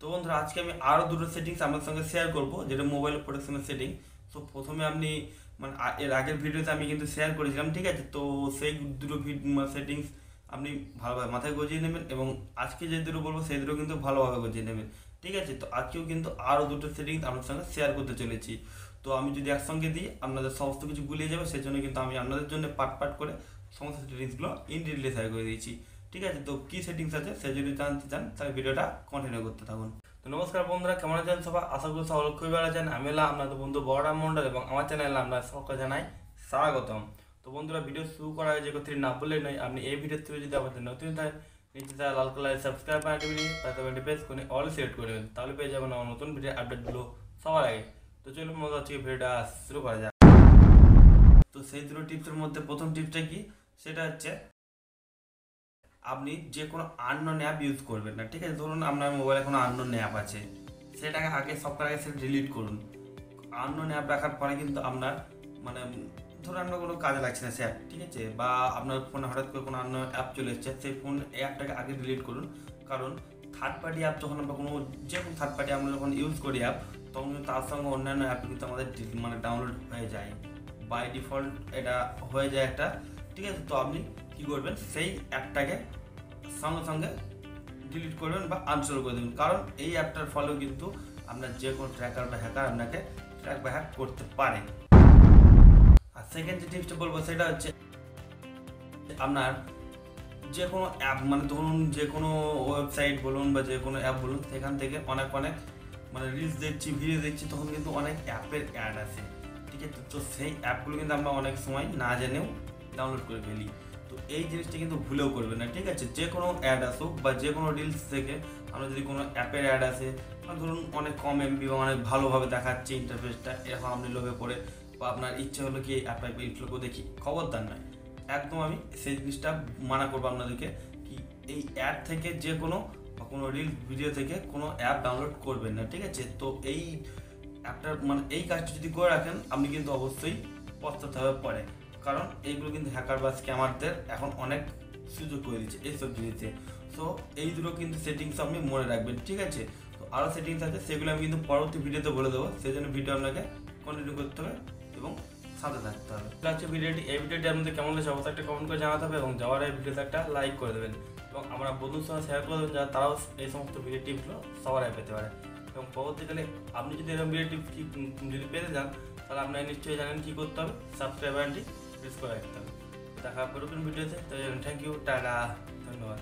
তো বন্ধুরা আজকে আমি আরও দুটো সেটিংস আপনার সঙ্গে শেয়ার করব, যেটা মোবাইল প্রোটেকশনের সেটিং। তো প্রথমে আপনি মানে এর আগের ভিডিওতে আমি কিন্তু শেয়ার করেছিলাম, ঠিক আছে? তো সেই দুটো সেটিংস আপনি ভালোভাবে মাথায় গজিয়ে নেবেন, এবং আজকে যে দুটো বলবো সেই দুটো কিন্তু ভালোভাবে গজিয়ে নেবেন, ঠিক আছে? তো আজকেও কিন্তু আরও দুটো সেটিংস আপনার সঙ্গে শেয়ার করতে চলেছি। তো আমি যদি একসঙ্গে দিই আপনাদের সমস্ত কিছু গুলিয়ে যাবে, সেই জন্য কিন্তু আমি আপনাদের জন্য পার্ট পার্ট করে সমস্ত সেটিংসগুলো ইন ডিটেলে শেয়ার করে দিয়েছি, ঠিক আছে? তো কী সেটিংস আছে সে যদি জানতে চান তাহলে ভিডিওটা কন্টিনিউ করতে থাকুন। তো নমস্কার বন্ধুরা, কেমন আছেন সবাই? আশা করি সবাই খুবই ভালো আছেন। আমি হলাম আপনাদের বন্ধু বড়রাম মন্ডল, এবং আমার চ্যানেলে আমরা সকলকে জানাই স্বাগতম। তো বন্ধুরা, ভিডিও শুরু করার আগে যে কথা না বললেই নয়, আপনি এই ভিডিও থেকে যদি আমাদের নতুন থাকে নিচে তারা লাল কালারের সাবস্ক্রাইব বাটনটি পাশাপাশি প্রেস করে অল সিলেক্ট করে দেবেন, তাহলে পেয়ে যাবেন আমার নতুন ভিডিও আপডেটগুলো সবার আগে। তো চলুন মজা হচ্ছে ভিডিওটা শুরু করা যাক। তো সেই দুটো টিপসের মধ্যে প্রথম টিপসটা কি, সেটা হচ্ছে আপনি যে কোনো আননোন অ্যাপ ইউজ করবেন না, ঠিক আছে? ধরুন আপনার মোবাইলে কোনো আননোন অ্যাপ আছে, সেটাকে আগে সবটার আগে সেটা ডিলিট করুন। আননোন অ্যাপ রাখার পরে কিন্তু আপনার মানে ধরুন আপনার কোনো কাজে লাগছে না সে অ্যাপ, ঠিক আছে? বা আপনার ফোনে হঠাৎ করে কোনো আননোন অ্যাপ চলে এসেছে, সেই ফোন অ্যাপটাকে আগে ডিলিট করুন। কারণ থার্ড পার্টি অ্যাপ যখন আমরা কোনো যে কোনো থার্ড পার্টি আমরা যখন ইউজ করি অ্যাপ, তখন কিন্তু তার সঙ্গে অন্যান্য অ্যাপ কিন্তু আমাদের মানে ডাউনলোড হয়ে যায়, বাই ডিফল্ট এটা হয়ে যায় একটা, ঠিক আছে? তো আপনি কী করবেন, সেই অ্যাপটাকে সঙ্গে সঙ্গে ডিলিট করবেন বা আনইনস্টল করে দেবেন। কারণ এই অ্যাপটার ফলেও কিন্তু আপনার যে কোনো ট্র্যাকার বা হ্যাকার আপনাকে ট্র্যাক বা হ্যাক করতে পারে। আর সেকেন্ড যে টিপসটা বলবো সেটা হচ্ছে আপনার যে কোনো অ্যাপ মানে ধরুন যে কোনো ওয়েবসাইট বলুন বা যে কোনো অ্যাপ বলুন, সেখান থেকে অনেক মানে রিলস দেখছি, ভিডিও দেখছি, তখন কিন্তু অনেক অ্যাপের অ্যাড আসে, ঠিক আছে? তো সেই অ্যাপগুলো কিন্তু আমরা অনেক সময় না জেনেও ডাউনলোড করে ফেলি। তো এই জিনিসটা কিন্তু ভুলেও করবেন না, ঠিক আছে? যে কোনো অ্যাড আসুক বা যে কোনো রিলস থেকে আমরা যদি কোনো অ্যাপের অ্যাড আসে, ধরুন অনেক কম এমবি বা অনেক ভালোভাবে দেখাচ্ছে ইন্টারফেসটা, এরকম আপনি লোভে পড়ে বা আপনার ইচ্ছে হলো কি এই অ্যাপটা ইনস্টল দেখি, খবরদার নয়। একদম আমি সেই জিনিসটা মানা করবো আপনাদেরকে, কি এই অ্যাপ থেকে যে কোনো বা কোনো রিল ভিডিও থেকে কোনো অ্যাপ ডাউনলোড করবেন না, ঠিক আছে? তো এই অ্যাপটার মানে এই কাজটা যদি করে রাখেন আপনি কিন্তু অবশ্যই পস্তাতে হবে পরে, কারণ এইগুলো কিন্তু হ্যাকার বা স্ক্যামারদের এখন অনেক সুযোগ করে দিচ্ছে এইসব জিনিসে। সো এই দুটো কিন্তু সেটিংস আপনি মনে রাখবেন, ঠিক আছে? তো আরও সেটিংস আছে, সেগুলো আমি কিন্তু পরবর্তী ভিডিওতে বলে দেবো, সেই জন্য ভিডিও আপনাকে কন্টিনিউ করতে হবে এবং সাথে থাকতে হবে। হচ্ছে ভিডিওটি, এই ভিডিওটি আপনাদের কেমন লাগছে অবশ্যই একটা কমেন্ট করে জানাতে হবে, এবং যাওয়ার এই ভিডিওতে একটা লাইক করে দেবেন, এবং আমরা বন্ধুর সঙ্গে শেয়ার করে দেবেন যারা তারাও এই সমস্ত ভিডিও টিপসগুলো সবার আগে পেতে পারে। এবং পরবর্তীকালে আপনি যদি এরকম ভিডিও টিপস যদি পেতে চান, তাহলে আপনারা নিশ্চয়ই জানেন কী করতে হবে, সাবস্ক্রাইব বাটনটি প্রেস করে রাখতে হবে। দেখা হবে নতুন ভিডিওতে। তো থ্যাংক ইউ, টাটা, ধন্যবাদ।